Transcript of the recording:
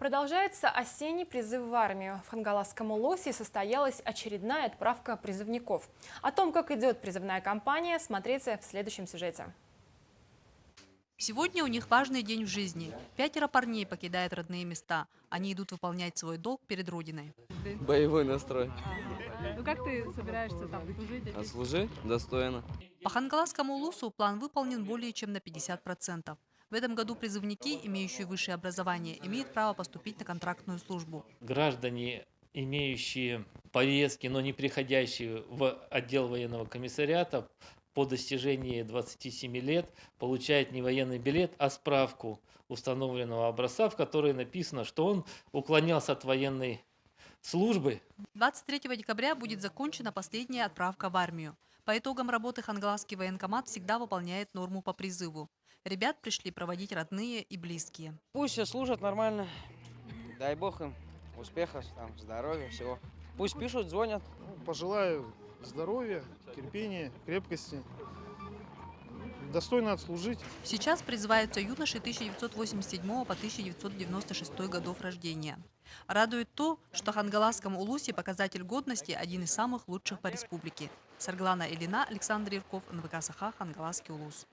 Продолжается осенний призыв в армию. В Хангаласском Улусе состоялась очередная отправка призывников. О том, как идет призывная кампания, смотрите в следующем сюжете. Сегодня у них важный день в жизни. 5 парней покидают родные места. Они идут выполнять свой долг перед Родиной. Боевой настрой. Ну как ты собираешься там служить? А служи достойно. По Хангаласскому Улусу план выполнен более чем на 50%. В этом году призывники, имеющие высшее образование, имеют право поступить на контрактную службу. Граждане, имеющие повестки, но не приходящие в отдел военного комиссариата, по достижении 27 лет получает не военный билет, а справку установленного образца, в которой написано, что он уклонялся от военной службы. 23 декабря будет закончена последняя отправка в армию. По итогам работы Хангаласский военкомат всегда выполняет норму по призыву. Ребят пришли проводить родные и близкие. Пусть все служат нормально, дай бог им успехов, там, здоровья, всего. Пусть пишут, звонят. Пожелаю здоровья, терпения, крепкости. Достойно отслужить. Сейчас призываются юноши 1987 по 1996 годов рождения. Радует то, что в Хангаласском Улусе показатель годности один из самых лучших по республике. Сарглана Ильина, Александр Ирков, НВК Саха, Хангаласский Улус.